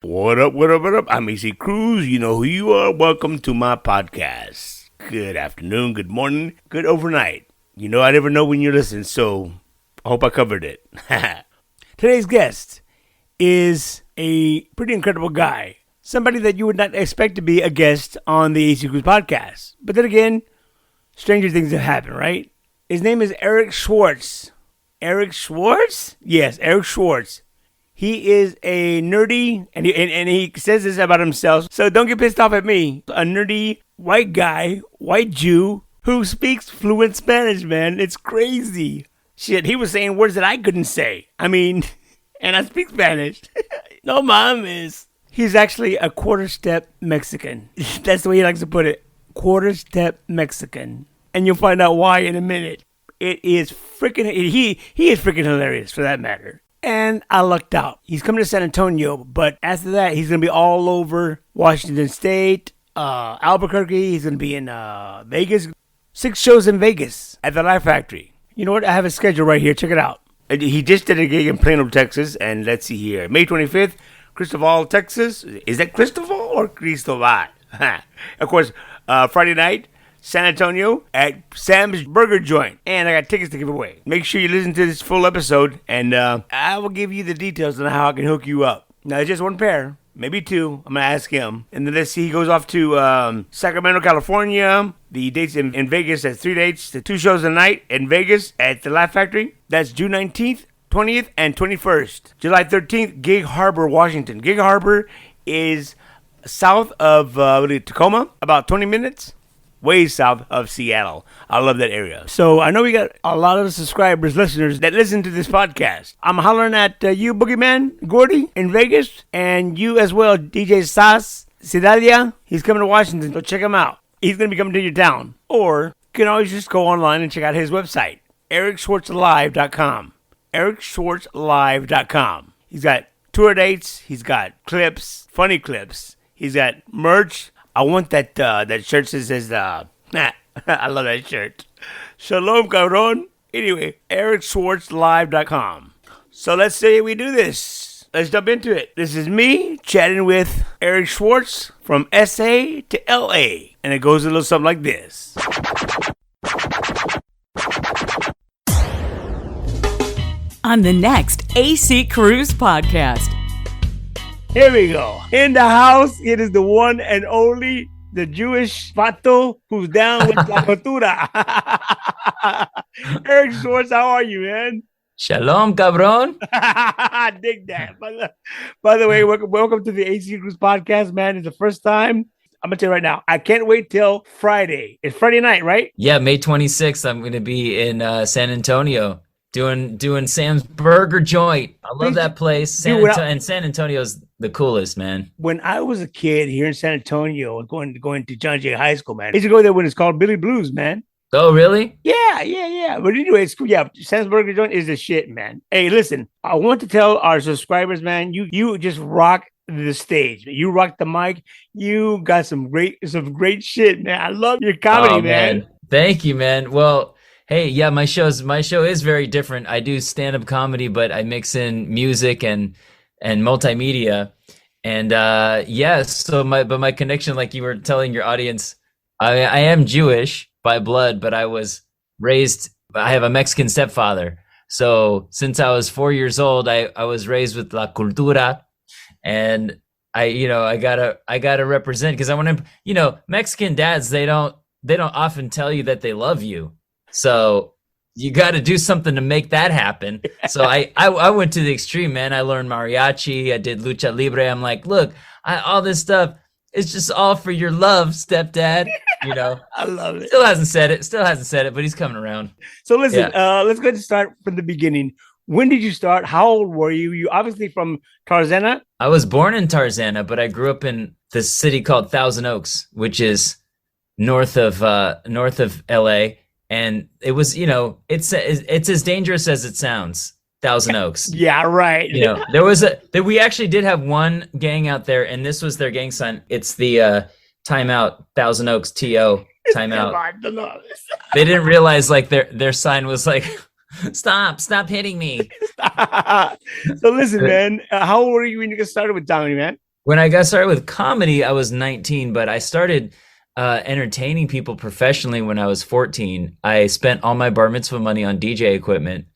What up, what up, what up? I'm AC Cruz. You know who you are. Welcome to my podcast. Good afternoon, good morning, good overnight. You know I never know when you listen, so I hope I covered it. Today's guest is a pretty incredible guy. Somebody that you would not expect to be a guest on the AC Cruz podcast. But then again, stranger things have happened, right? His name is Eric Schwartz. Eric Schwartz? Yes, Eric Schwartz. He is a nerdy, and he says this about himself, so don't get pissed off at me. A nerdy white guy, white Jew, who speaks fluent Spanish, man. It's crazy. Shit, he was saying words that I couldn't say. I mean, and I speak Spanish. No mames. He's actually a quarter-step Mexican. That's the way he likes to put it. Quarter-step Mexican. And you'll find out why in a minute. It is freaking, he is freaking hilarious for that matter. And I lucked out. He's coming to San Antonio, but after that, he's going to be all over Washington State, Albuquerque. He's going to be in Vegas. 6 shows in Vegas at the Life Factory. You know what? I have a schedule right here. Check it out. He just did a gig in Plano, Texas, and let's see here. May 25th, Cristobal, Texas. Is that Cristobal or Cristobal? Of course, Friday night, San Antonio at Sam's Burger Joint. And I got tickets to give away. Make sure you listen to this full episode, and I will give you the details on how I can hook you up. Now, it's just one pair, maybe 2. I'm going to ask him. And then let's see, he goes off to Sacramento, California. The dates in Vegas, that's 3 dates. The 2 shows a night in Vegas at the Laugh Factory. That's June 19th, 20th, and 21st. July 13th, Gig Harbor, Washington. Gig Harbor is south of Tacoma, about 20 minutes. Way south of Seattle. I love that area. So I know we got a lot of subscribers, listeners that listen to this podcast. I'm hollering at you, Boogeyman Gordy, in Vegas, and you as well, DJ Sas Sidalia. He's coming to Washington, so check him out. He's going to be coming to your town. Or you can always just go online and check out his website, ericschwartzlive.com. ericschwartzlive.com. He's got tour dates. He's got clips, funny clips. He's got merch. I want that shirt that says, I love that shirt. Shalom, cabron. Anyway, ericschwartzlive.com. So let's say we do this. Let's jump into it. This is me chatting with Eric Schwartz from SA to LA. And it goes a little something like this. On the next AC Cruz podcast. Here we go. In the house, it is the one and only, the Jewish vato who's down with la cultura. Eric Schwartz, how are you, man? Shalom, cabron. Dig that. By the way, welcome to the AC Cruz podcast, man. It's the first time. I'm going to tell you right now, I can't wait till Friday. It's Friday night, right? Yeah, May 26th, I'm going to be in San Antonio. Doing Sam's Burger Joint. I love that place. And San Antonio's the coolest, man. When I was a kid here in San Antonio, going to John Jay High School, man, I used to go there when it's called Billy Blues, man. Oh, really? Yeah. But anyway, it's cool. Yeah, Sam's Burger Joint is the shit, man. Hey, listen, I want to tell our subscribers, man, you just rock the stage. You rock the mic. You got some great shit, man. I love your comedy, man. Thank you, man. Well, hey, yeah, my show is very different. I do stand-up comedy, but I mix in music and multimedia. And so my connection, like you were telling your audience, I am Jewish by blood, but I have a Mexican stepfather. So since I was 4 years old, I was raised with la cultura, and I gotta represent, because I want to, Mexican dads, they don't often tell you that they love you. So you got to do something to make that happen. So I went to the extreme, man. I learned mariachi. I did lucha libre. I'm like, look, all this stuff is just all for your love, stepdad. I love it. Still hasn't said it, but he's coming around. So listen, let's go ahead and start from the beginning. When did you start? How old were you? You obviously from Tarzana? I was born in Tarzana, but I grew up in this city called Thousand Oaks, which is north of LA. And it was, it's as dangerous as it sounds. Thousand Oaks. Yeah, right. We actually did have one gang out there, and this was their gang sign. It's the timeout, Thousand Oaks, TO, timeout. They didn't realize like their sign was like, stop hitting me. So listen, man, how old were you when you got started with comedy, man? When I got started with comedy, I was 19, but I started entertaining people professionally when I was 14. I spent all my bar mitzvah money on DJ equipment,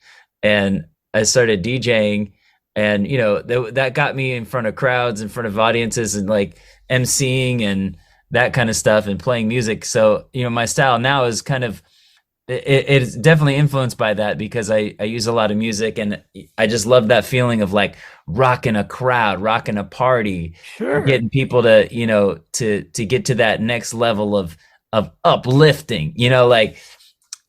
and I started DJing, and that got me in front of crowds, in front of audiences, and like emceeing and that kind of stuff, and playing music. So my style now is kind of it's definitely influenced by that, because I use a lot of music, and I just love that feeling of like rocking a crowd, rocking a party, Sure. getting people to to get to that next level of uplifting. Like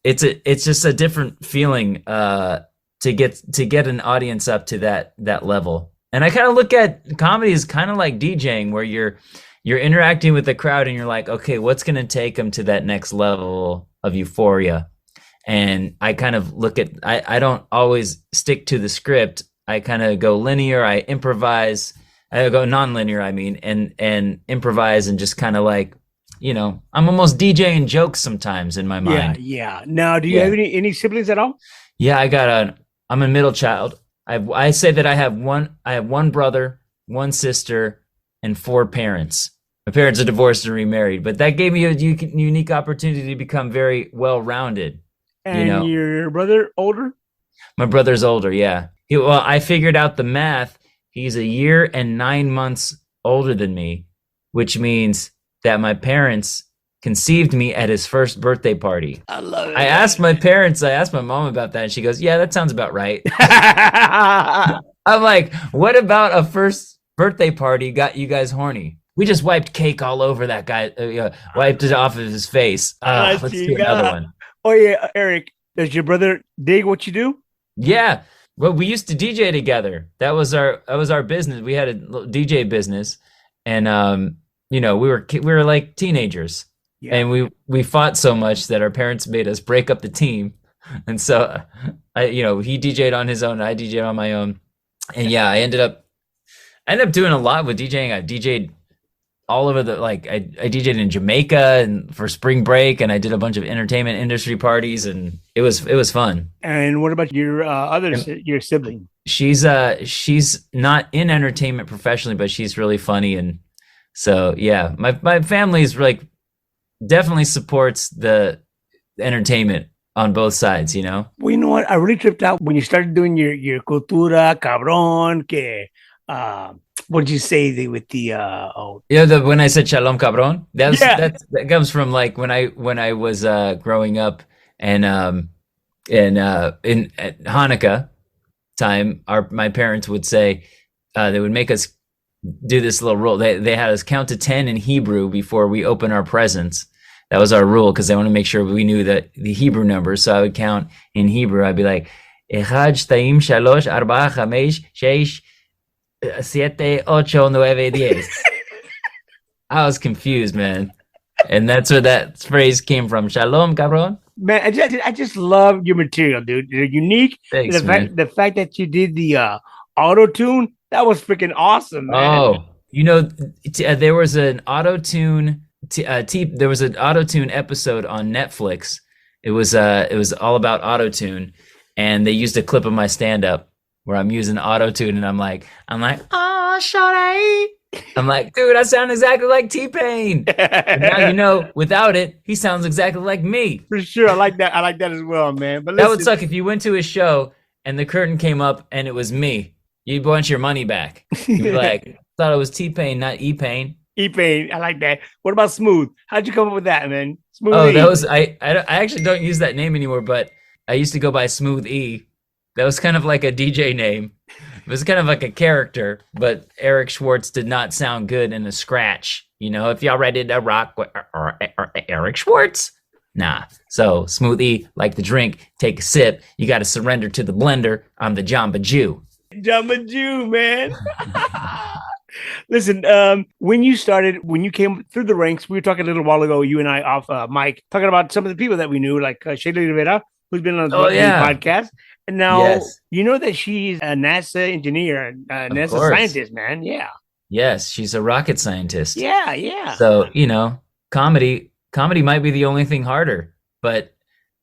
it's just a different feeling to get an audience up to that level. And I kind of look at comedy as kind of like DJing, where you're interacting with the crowd, and you're like, okay, what's going to take them to that next level of euphoria? And I kind of look at, I don't always stick to the script. I kind of go linear, I improvise, I go non-linear, and improvise, and just kind of like, I'm almost DJing jokes sometimes in my mind. Yeah. Now, do you have any siblings at all? Yeah, I'm a middle child. I say that I have one brother, one sister, and 4 parents. My parents are divorced and remarried, but that gave me a unique opportunity to become very well-rounded. And your brother older? My brother's older, yeah. Well, I figured out the math. He's a year and 9 months older than me, which means that my parents conceived me at his first birthday party. I love it. I asked my mom about that, and she goes, yeah, that sounds about right. I'm like, what about a first birthday party got you guys horny? We just wiped cake all over that guy, wiped it off of his face. Let's do another one. Oh yeah, Eric, does your brother dig what you do? Yeah, well, we used to DJ together. That was our business. We had a DJ business, and we were like teenagers, and we fought so much that our parents made us break up the team. And so, he DJ'd on his own, I DJ'd on my own, and I ended up doing a lot with DJing. I DJ'd all over I DJ'd in Jamaica and for spring break, and I did a bunch of entertainment industry parties, and it was fun. And what about your your sibling? She's not in entertainment professionally, but she's really funny, and so my family's like definitely supports the entertainment on both sides. Well, you know what? I really tripped out when you started doing your cultura cabron que. What did you say with the when I said shalom cabron, that comes from like when I was growing up, and in at Hanukkah time, my parents would say they would make us do this little rule. They had us count to 10 in Hebrew before we open our presents. That was our rule, because they want to make sure we knew the Hebrew numbers. So I would count in Hebrew. I'd be like, Echad, Shtaim, Shalosh, Arba, Chamesh, Sheish, 7, 8, 9, 10. I was confused, man. And that's where that phrase came from. Shalom, cabron. Man, I just love your material, dude. You're unique. Thanks, the fact that you did the auto-tune, that was freaking awesome, man. Oh, there was an auto-tune there was an auto-tune episode on Netflix. It was all about auto-tune, and they used a clip of my stand-up where I'm using auto-tune, and I'm like, oh, shorty. I'm like, dude, I sound exactly like T-Pain. And now without it, he sounds exactly like me. For sure, I like that. I like that as well, man. But that would suck if you went to his show and the curtain came up and it was me. You'd want your money back. You'd be like, thought it was T-Pain, not E-Pain. E-Pain, I like that. What about Smooth? How'd you come up with that, man? Smooth. Oh, that was I actually don't use that name anymore, but I used to go by Smooth E. That was kind of like a DJ name. It was kind of like a character, but Eric Schwartz did not sound good in a scratch. If y'all ready to rock or Eric Schwartz, nah. So Smoothie, like the drink, take a sip. You got to surrender to the blender. I'm the Jamba Jew. Jamba Jew, man. Listen, when you came through the ranks, we were talking a little while ago, you and I off mic, talking about some of the people that we knew, like Shayla Rivera, who's been on the podcast. And now you know that she's a NASA engineer, NASA scientist, man. Yeah. Yes, she's a rocket scientist. Yeah. So, comedy might be the only thing harder. But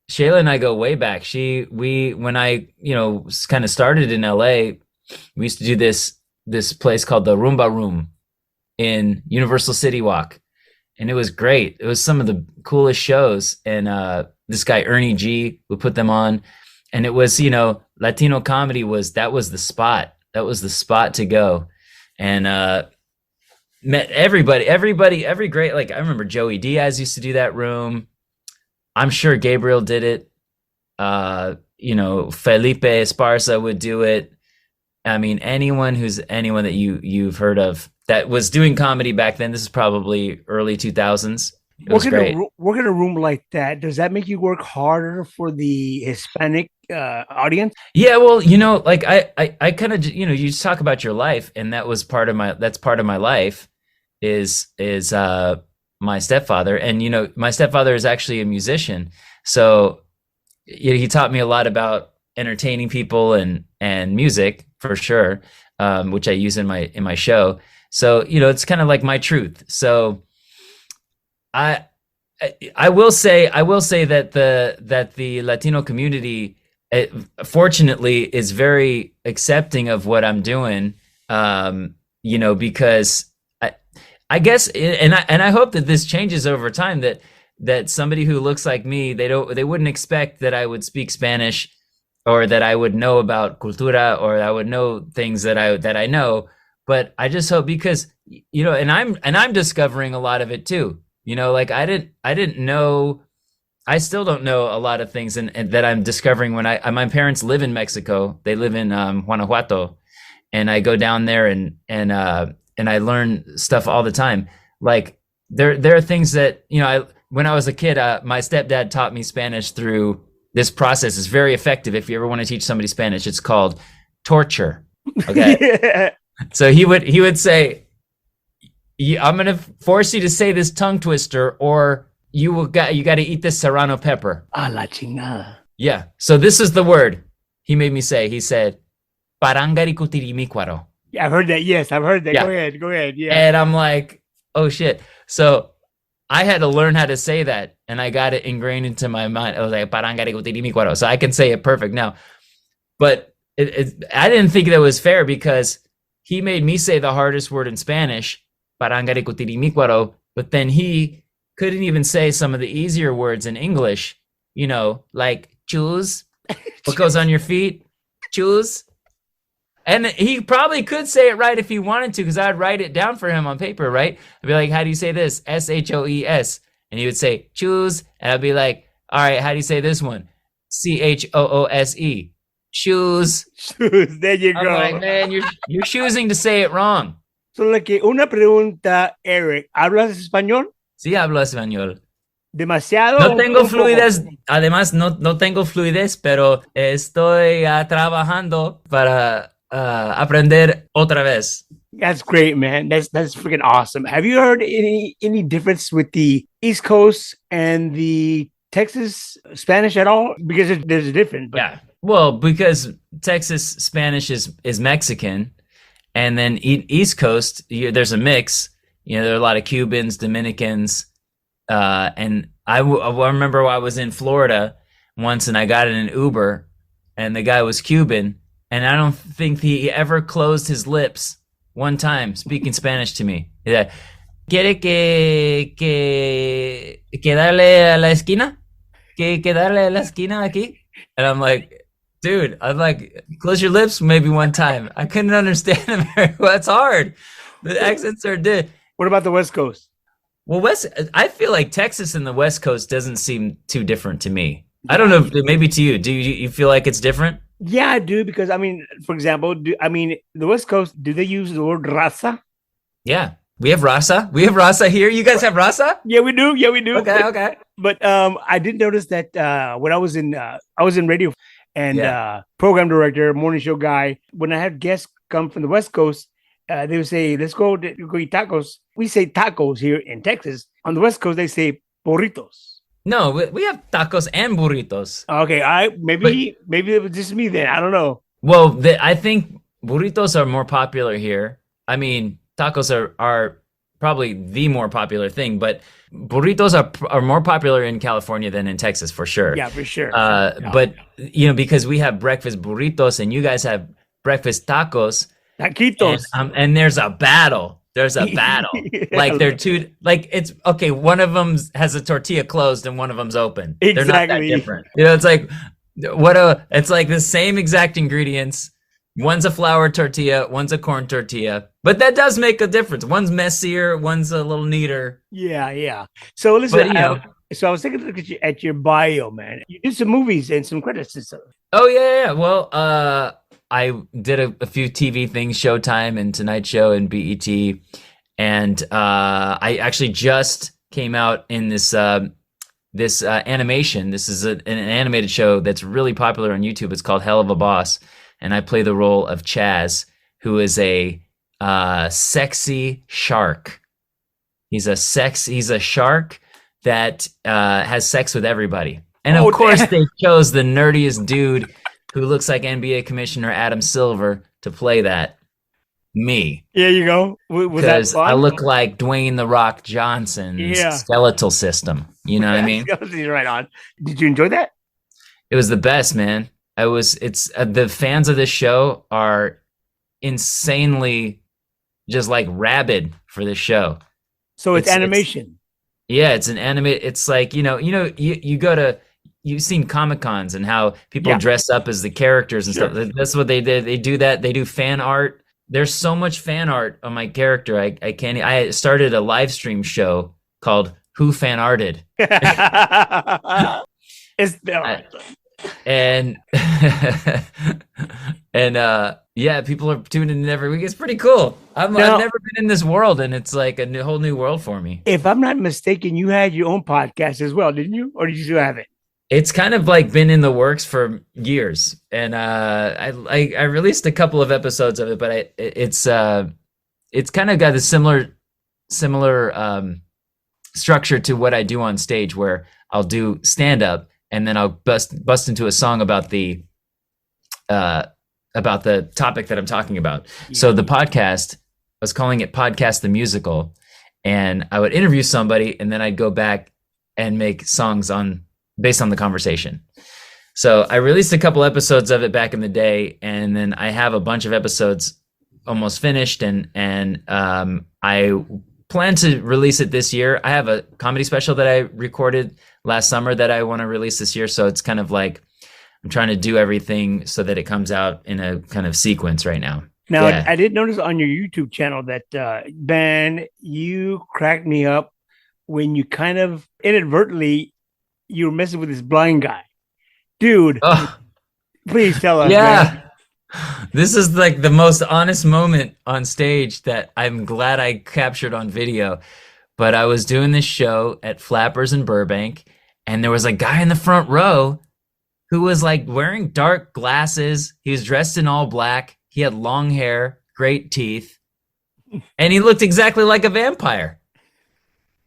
Shayla and I go way back. When I, kind of started in LA, we used to do this place called the Roomba Room. in Universal City Walk. And it was great. It was some of the coolest shows. And this guy, Ernie G, would put them on. And it was, Latino comedy that was the spot. That was the spot to go. And met everybody, every great, like I remember Joey Diaz used to do that room. I'm sure Gabriel did it. Felipe Esparza would do it. I mean, anyone that you've heard of that was doing comedy back then. This is probably early 2000s. It was great. Work in a room like that, does that make you work harder for the Hispanic audience? Yeah, well, like I kind of, you just talk about your life, and that's part of my life is my stepfather. And, my stepfather is actually a musician. So he taught me a lot about entertaining people and music for sure, which I use in my show. So, it's kind of like my truth. So I will say that the Latino community, fortunately, is very accepting of what I'm doing. Because I guess, and I hope that this changes over time, that somebody who looks like me, they wouldn't expect that I would speak Spanish, or that I would know about cultura, or I would know things that I know. But I just hope, because and I'm discovering a lot of it too. Like I didn't know, I still don't know a lot of things, and that I'm discovering when my parents live in Mexico. They live in Guanajuato, and I go down there and I learn stuff all the time. Like there are things that when I was a kid, my stepdad taught me Spanish through this process. It's very effective. If you ever want to teach somebody Spanish, it's called torture. Okay. Yeah. So he would say, I'm going to force you to say this tongue twister, or you got to eat this serrano pepper. Ah, la chingada. Yeah. So this is the word he made me say. He said, parangarikutirimicuaro. Yeah, I've heard that. Yes, I've heard that. Yeah. Go ahead. Yeah. And I'm like, oh shit. So I had to learn how to say that, and I got it ingrained into my mind. I was like, parangarikutirimicuaro. So I can say it perfect now. But I didn't think that was fair, because he made me say the hardest word in Spanish, parangarikutirimicuaro, but then he couldn't even say some of the easier words in English, like choose, what goes on your feet, choose. And he probably could say it right if he wanted to, because I'd write it down for him on paper, right? I'd be like, how do you say this? SHOES. And he would say choose, and I'd be like, all right, how do you say this one? CHOOSE. Shoes. There you go. I'm like, man, you're choosing to say it wrong. So, like, una pregunta, Eric. ¿Hablas español? Sí, hablo español. Demasiado. No tengo fluidez. Además, no tengo fluidez, pero estoy trabajando para aprender otra vez. That's great, man. That's freaking awesome. Have you heard any difference with the East Coast and the Texas Spanish at all? Because there's a difference. But... Yeah. Well, because Texas Spanish is Mexican, and then East Coast, there's a mix. There are a lot of Cubans, Dominicans, and I remember I was in Florida once, and I got in an Uber, and the guy was Cuban, and I don't think he ever closed his lips one time speaking Spanish to me. He's like, ¿Quiere que darle a la esquina? Que darle a la esquina aquí? And I'm like, dude, close your lips maybe one time. I couldn't understand him very well. It's hard. The accents are dead. What about the West Coast? Well, I feel like Texas and the West Coast doesn't seem too different to me. I don't know, maybe to you. Do you feel like it's different? Yeah, I do, because, for example, the West Coast, do they use the word raza? Yeah, we have raza. We have raza here. You guys have raza? Yeah, we do. Okay. But I did notice that when I was in radio, and program director, morning show guy, when I had guests come from the West Coast, they would say, let's go eat tacos. We say tacos here in Texas. On the West Coast, they say burritos. No, we have tacos and burritos. Okay, maybe it was just me then. I don't know. Well, I think burritos are more popular here. I mean, tacos are probably the more popular thing, but burritos are more popular in California than in Texas, for sure. Yeah, for sure. But because we have breakfast burritos and you guys have breakfast tacos. Taquitos. And there's a battle. there's a battle. Yeah. Like they're two, like it's okay. One of them has a tortilla closed and one of them's open. They're not that Exactly. different. It's like it's like the same exact ingredients. One's a flour tortilla, one's a corn tortilla, but that does make a difference. One's messier, one's a little neater. Yeah. So listen, But, so I was taking a look at your bio, man. You did some movies and some credits and stuff. Oh yeah. Well, I did a few TV things, Showtime and Tonight Show and BET, and I actually just came out in this animation. This is an animated show that's really popular on YouTube. It's called Hell of a Boss, and I play the role of Chaz, who is a sexy shark. He's a shark that has sex with everybody. And of course, they chose the nerdiest dude who looks like NBA Commissioner Adam Silver to play that. Me. There you go. Was that fun? I look like Dwayne The Rock Johnson's skeletal system. You know what I mean? Right on. Did you enjoy that? It was the best, man. It's the fans of this show are insanely just like rabid for this show. So it's animation. It's an animate. It's like, you go to, you've seen Comic-Cons and how people dress up as the characters and stuff. That's what they did. They do that. They do fan art. There's so much fan art on my character. I started a live stream show called Who Fan Arted. It's and people are tuning in every week. It's pretty cool. I've never been in this world, and it's like a whole new world for me. If I'm not mistaken, you had your own podcast as well, didn't you? Or did you still have it? It's kind of like been in the works for years, and I released a couple of episodes of it, but it's kind of got a similar structure to what I do on stage, where I'll do stand up and then I'll bust into a song about the topic that I'm talking about. Yeah. So the podcast, I was calling it Podcast the Musical, and I would interview somebody and then I'd go back and make songs based on the conversation. So I released a couple episodes of it back in the day, and then I have a bunch of episodes almost finished, and I plan to release it this year. I have a comedy special that I recorded last summer that I want to release this year. So it's kind of like I'm trying to do everything so that it comes out in a kind of sequence right now. Now, I did notice on your YouTube channel that, Ben, you cracked me up when you kind of inadvertently, you were messing with this blind guy. Dude, please tell us. Yeah. Man. This is like the most honest moment on stage that I'm glad I captured on video. But I was doing this show at Flappers in Burbank, and there was a guy in the front row who was like wearing dark glasses. He was dressed in all black. He had long hair, great teeth, and he looked exactly like a vampire.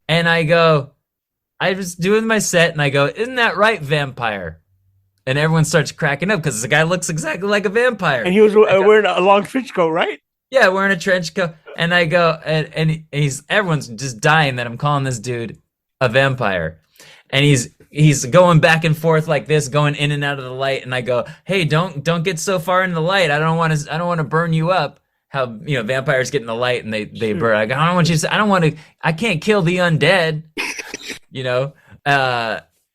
And I was doing my set, and I go, "Isn't that right, vampire?" And everyone starts cracking up because the guy looks exactly like a vampire. And he was wearing a long trench coat, right? Yeah, wearing a trench coat. And I go, and everyone's just dying that I'm calling this dude a vampire. And he's going back and forth like this, going in and out of the light. And I go, "Hey, don't get so far in the light. I don't want to burn you up." How vampires get in the light and they burn. I go, "I don't want you to. I can't kill the undead."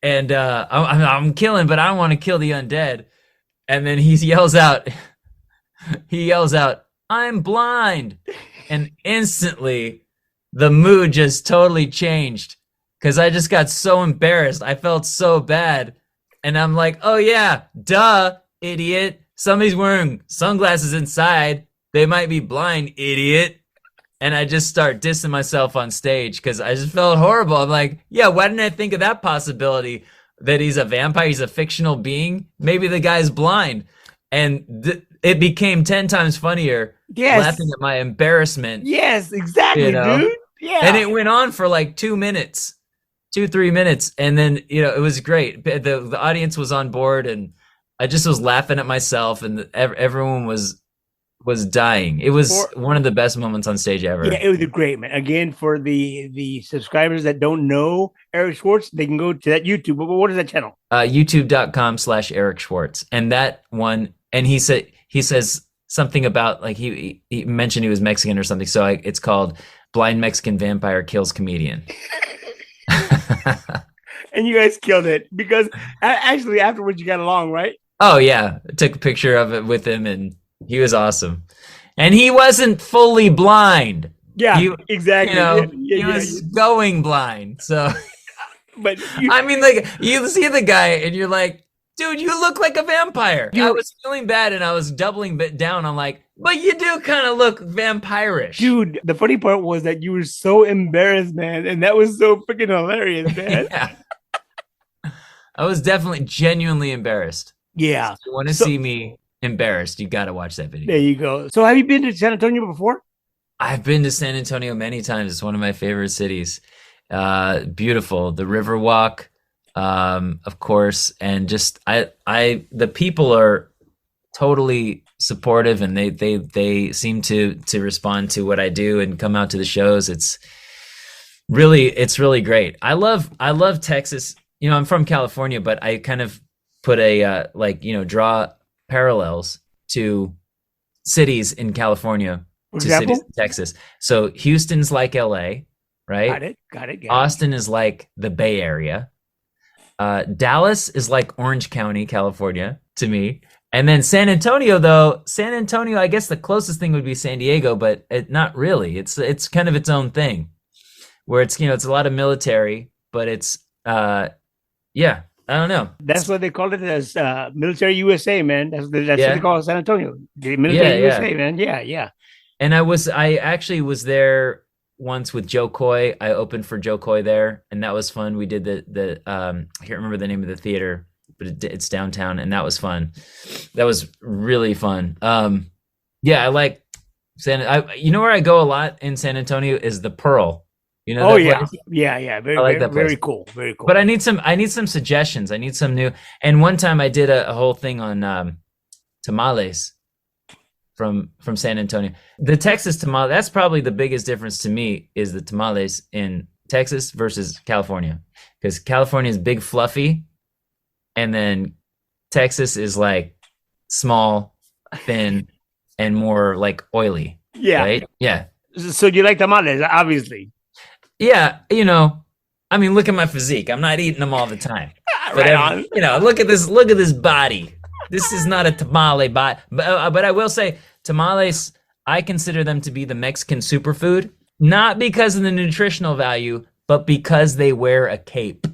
I'm killing, but I don't want to kill the undead. And then he yells out, "I'm blind." And instantly the mood just totally changed because I just got so embarrassed. I felt so bad. And I'm like, "Oh yeah, duh, idiot. Somebody's wearing sunglasses inside. They might be blind, idiot." And I just start dissing myself on stage because I just felt horrible. I'm like, yeah, why didn't I think of that possibility that he's a vampire? He's a fictional being. Maybe the guy's blind. And it became 10 times funnier laughing at my embarrassment. Yes, exactly, dude. Yeah. And it went on for like 3 minutes. And then, it was great. The audience was on board, and I just was laughing at myself, and everyone was dying. It was one of the best moments on stage ever. Yeah, it was great, man. Again, for the subscribers that don't know Eric Schwartz, they can go to that YouTube. But what is that channel? YouTube.com/Eric Schwartz. And that one, and he says something about like he mentioned he was Mexican or something. So it's called Blind Mexican Vampire Kills Comedian. And you guys killed it because actually afterwards you got along, right? Oh yeah, I took a picture of it with him, and he was awesome. And he wasn't fully blind. Yeah, exactly. You know, he was going blind. So, but I mean, like you see the guy, and you're like, dude, you look like a vampire. I was feeling bad, and I was doubling down. I'm like, but you do kind of look vampirish. Dude, the funny part was that you were so embarrassed, man, and that was so freaking hilarious, man. Yeah. I was definitely genuinely embarrassed. Yeah. If you want to see me embarrassed, you got to watch that video. There you go. So have you been to San Antonio before? I've been to San Antonio many times. It's one of my favorite cities. Beautiful. The Riverwalk, of course, and just the people are totally supportive, and they seem to respond to what I do and come out to the shows. It's really great. I love Texas. You know, I'm from California, but I kind of put a draw parallels to cities in California to cities in Texas. So Houston's like LA, right? Got it. Austin is like the Bay Area. Dallas is like Orange County, California, to me. And then San Antonio, I guess the closest thing would be San Diego, but not really. It's kind of its own thing, where it's a lot of military, but it's yeah, I don't know. That's what they call it, as military USA, man. That's what they call San Antonio, the military USA, man. Yeah. And I actually was there once with Joe Coy. I opened for Joe Coy there, and that was fun. We did the I can't remember the name of the theater, but it's downtown, and that was fun. That was really fun. Yeah, I like you know where I go a lot in San Antonio is the Pearl. You know? Oh yeah, yeah. Very cool. But I need some suggestions. I need some new. And one time I did a whole thing on tamales from San Antonio. The Texas tamale. That's probably the biggest difference to me is the tamales in Texas versus California, because California is big, fluffy, and then Texas is like small, thin, and more like oily. Yeah. Right? Yeah. So you like tamales, obviously. Yeah, I mean, look at my physique. I'm not eating them all the time. But on. Look at this body. This is not a tamale body. But I will say, tamales, I consider them to be the Mexican superfood, not because of the nutritional value, but because they wear a cape.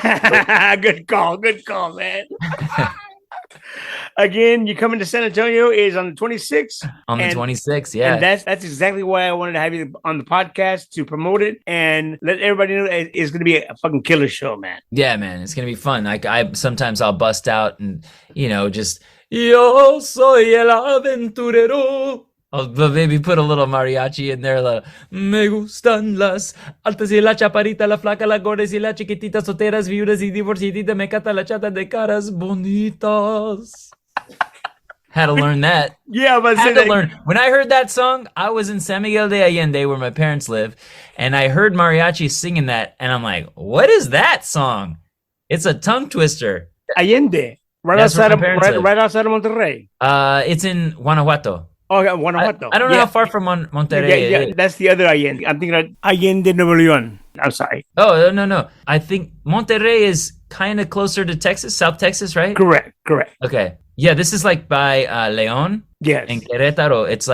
Good call, man. Again, you coming to San Antonio is on the 26th. On the 26th, yeah. And that's exactly why I wanted to have you on the podcast, to promote it and let everybody know that it's going to be a fucking killer show, man. Yeah, man, it's going to be fun. I sometimes I'll bust out and, just, yo soy el aventurero. I'll maybe put a little mariachi in there. Me gustan las altas y la chaparita, la flaca, la gorda y la chiquitita, solteras, viudas y divorciaditas, me cata la chata de caras bonitas. Had to learn that. Yeah, but When I heard that song, I was in San Miguel de Allende, where my parents live, and I heard mariachi singing that, and I'm like, what is that song? It's a tongue twister. Allende, right outside of Monterrey. It's in Guanajuato. Oh, yeah, Guanajuato. I don't know how far from Monterrey. Yeah, that's the other Allende. I'm thinking of Allende, Nuevo León. I'm sorry. Oh, no. I think Monterrey is kind of closer to Texas, South Texas, right? Correct. Okay. Yeah, this is like by León. Yes. And Querétaro. It's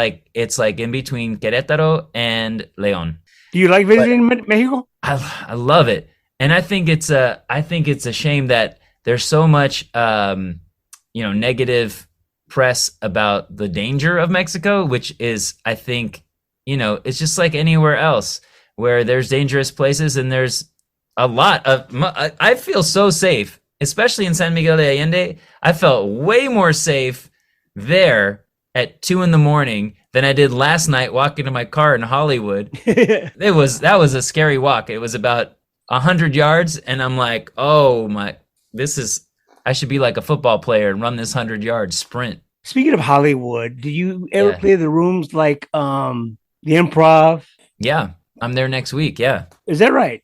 like in between Querétaro and León. Do you like visiting Mexico? I love it, and I think it's a shame that there's so much negative press about the danger of Mexico, which is, I think, it's just like anywhere else where there's dangerous places, and there's a lot of. I feel so safe. Especially in San Miguel de Allende, I felt way more safe there at 2 a.m. than I did last night walking to my car in Hollywood. That was a scary walk. It was about 100 yards, and I'm like, oh my, I should be like a football player and run this 100-yard sprint. Speaking of Hollywood, do you ever play the rooms like the Improv? Yeah, I'm there next week. Yeah. Is that right?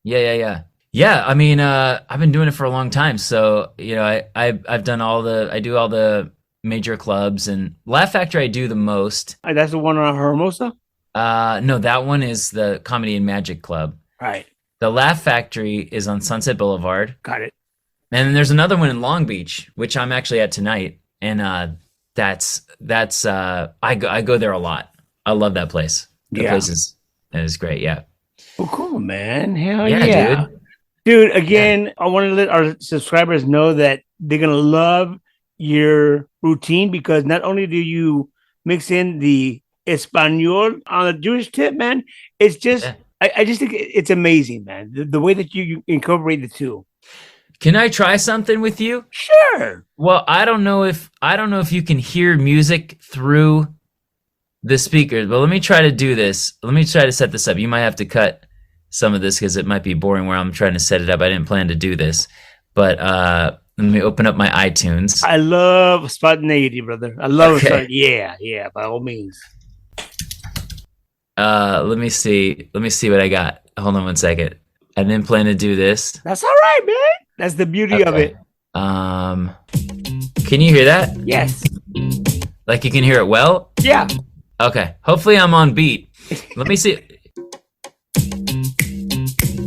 Yeah. Yeah, I mean, I've been doing it for a long time. So, I've done I do all the major clubs, and Laugh Factory I do the most. That's the one on Hermosa? No, that one is the Comedy and Magic Club. Right. The Laugh Factory is on Sunset Boulevard. Got it. And then there's another one in Long Beach, which I'm actually at tonight. And I go there a lot. I love that place. The place is great. Yeah. Well, cool, man. Hell yeah. Dude, again, I want to let our subscribers know that they're going to love your routine, because not only do you mix in the Espanol on a Jewish tip, man, it's just, I just think it's amazing, man. The way that you incorporate the two. Can I try something with you? Sure. Well, I don't know if you can hear music through the speakers, but let me try to do this. Let me try to set this up. You might have to cut some of this because it might be boring where I'm trying to set it up. I didn't plan to do this, but let me open up my iTunes. I love spontaneity, brother. I love it. Yeah, by all means. Let me see what I got. Hold on one second. I didn't plan to do this. That's all right, man. That's the beauty of it. Can you hear that? Yes. Like you can hear it well? Yeah. Okay. Hopefully I'm on beat. Let me see.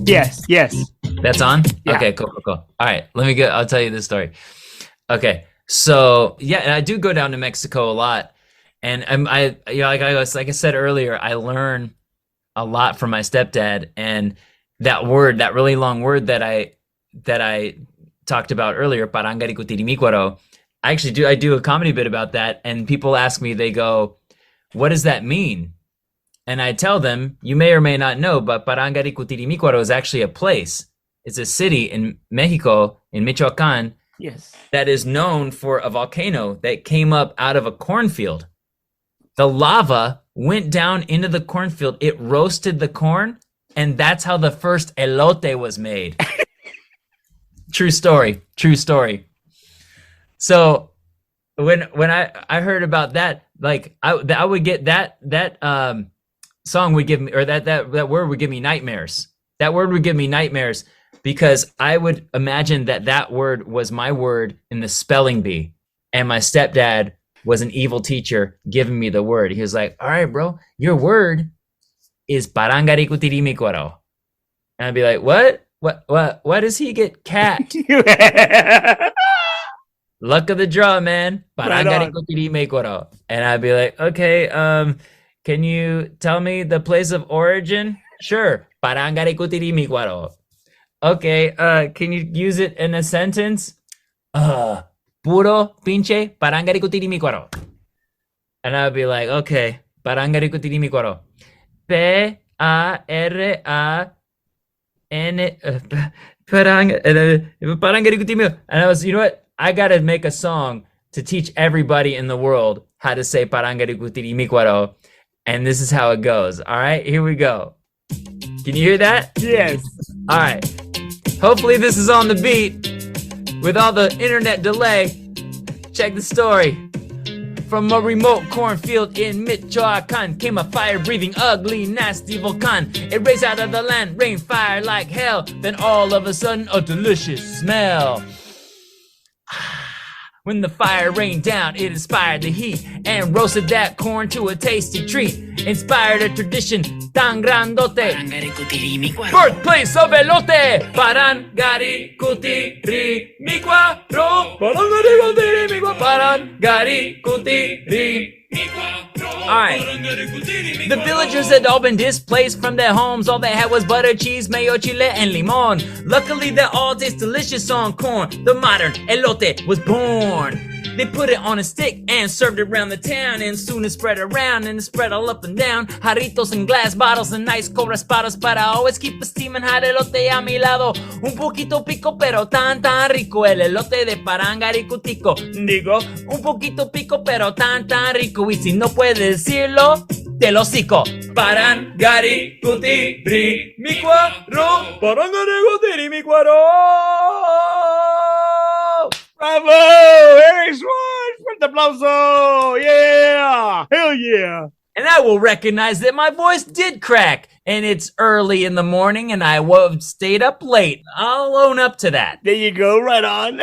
Yes. That's on? Yeah. Okay, cool. All right, I'll tell you this story. Okay, so yeah, I do go down to Mexico a lot, and like I said earlier, I learn a lot from my stepdad, and that really long word that I talked about earlier, parangarikutirimiquaro, I do a comedy bit about that, and people ask me, they go, what does that mean? And I tell them, you may or may not know, but Parangarikutirimiquaro is actually a place. It's a city in Mexico, in Michoacan, that is known for a volcano that came up out of a cornfield. The lava went down into the cornfield, it roasted the corn, and that's how the first elote was made. True story. So when I heard about that, like I would get that song would give me, or that word would give me nightmares. That word would give me nightmares because I would imagine that word was my word in the spelling bee, and my stepdad was an evil teacher giving me the word. He was like, all right, bro, your word is parangarikutirimiquaro. And I'd be like, what does he get? Cat. Luck of the draw, man. Parangarikutirimiquaro. And I'd be like, okay, can you tell me the place of origin? Sure. Parangarikutirimiquaro. Okay, can you use it in a sentence? Puro pinche parangarikutirimiquaro. And I'd be like, okay, parangarikutirimiquaro. Parangarikutirimiquaro. And I was, you know what? I gotta make a song to teach everybody in the world how to say parangarikutirimiquaro. And this is how it goes. All right, here we go. Can you hear that? Yes. All right. Hopefully this is on the beat with all the internet delay. Check the story. From a remote cornfield in Michoacan came a fire-breathing, ugly, nasty volcano. It raised out of the land, rained fire like hell. Then all of a sudden, a delicious smell. When the fire rained down, it inspired the heat and roasted that corn to a tasty treat. Inspired a tradition tan grandote. Birthplace of elote. Parangarikutirimiquaro. Parangarikutirimiquaro. Alright. The villagers had all been displaced from their homes. All they had was butter, cheese, mayo, chile, and limon. Luckily, they all taste delicious on corn. The modern elote was born. They put it on a stick and served it around the town, and soon it spread around and it spread all up and down. Jarritos and glass bottles and nice cold raspados para always keep a steaming hot elote a mi lado. Un poquito pico pero tan rico el elote de Parangaricutico. Digo, un poquito pico pero tan rico, y si no puedes decirlo, te lo hocico. Parangarikutirimiquaro. Parangarikutirimiquaro. Bravo! Eric Schwartz! Fuerte aplauso! Yeah! Hell yeah! And I will recognize that my voice did crack. And it's early in the morning and I stayed up late. I'll own up to that. There you go. Right on.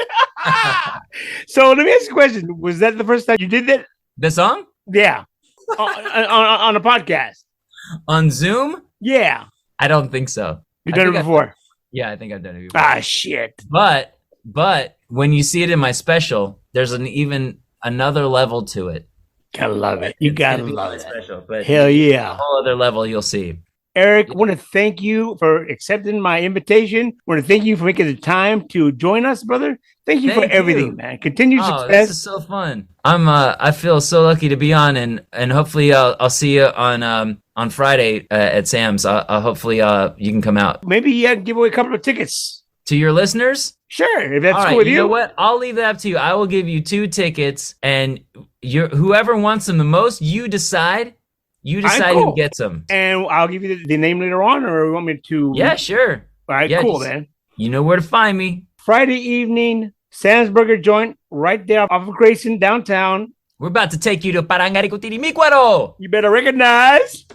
So let me ask you a question. Was that the first time you did that? The song? Yeah. on a podcast? On Zoom? Yeah. I don't think so. You've done it before? Yeah, I think I've done it before. Ah, shit. But when you see it in my special, there's even another level to it. Gotta love it. You gotta love it. Special, but hell yeah. A whole other level you'll see. Eric, I want to thank you for accepting my invitation. I want to thank you for making the time to join us, brother. Thank you for everything, man. Continued success. This is so fun. I feel so lucky to be on, and hopefully I'll see you on Friday at Sam's. Hopefully you can come out. Maybe you can give away a couple of tickets to your listeners. Sure, if that's all right, cool with you. You know what? I'll leave that up to you. I will give you 2 tickets, and whoever wants them the most, you decide. Who gets them. And I'll give you the name later on, or you want me to? Yeah, sure. All right, cool, man. You know where to find me. Friday evening, Sam's Burger Joint, right there off of Grayson, downtown. We're about to take you to Parangaricutirimícuaro. You better recognize.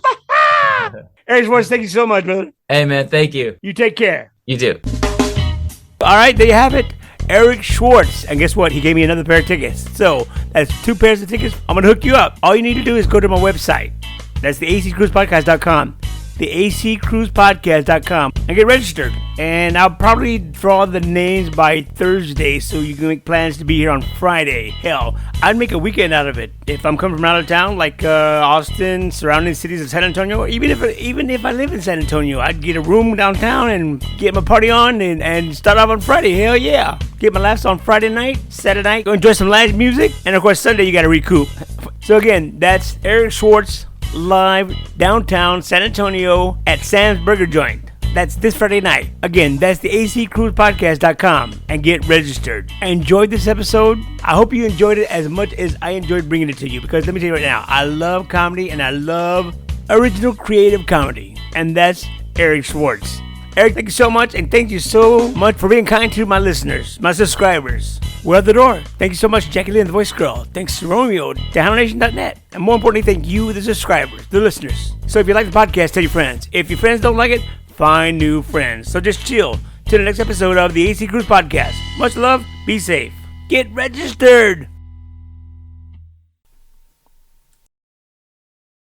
Eric Schwartz, thank you so much, brother. Hey, man, thank you. You take care. You too. All right, there you have it. Eric Schwartz. And guess what? He gave me another pair of tickets. So that's 2 pairs of tickets. I'm going to hook you up. All you need to do is go to my website. That's the acruisepodcast.com. The acruisepodcast.com. And get registered. And I'll probably draw the names by Thursday so you can make plans to be here on Friday. Hell, I'd make a weekend out of it. If I'm coming from out of town, like Austin, surrounding cities of San Antonio, or even if I live in San Antonio, I'd get a room downtown and get my party on and start off on Friday. Hell yeah. Get my laughs on Friday night, Saturday night, go enjoy some live music, and of course Sunday you got to recoup. So again, that's Eric Schwartz live downtown San Antonio at Sam's Burger Joint. That's this Friday night. Again, that's the acruisepodcast.com, and get registered. I enjoyed this episode. I hope you enjoyed it as much as I enjoyed bringing it to you, because let me tell you right now, I love comedy and I love original creative comedy, and that's Eric Schwartz. Eric, thank you so much, and thank you so much for being kind to my listeners, my subscribers. We're at the door. Thank you so much, Jackie Lynn, the voice girl. Thanks to Romeo, to HowNation.net. And more importantly, thank you, the subscribers, the listeners. So if you like the podcast, tell your friends. If your friends don't like it, find new friends. So just chill till the next episode of the AC Cruise Podcast. Much love, be safe, get registered.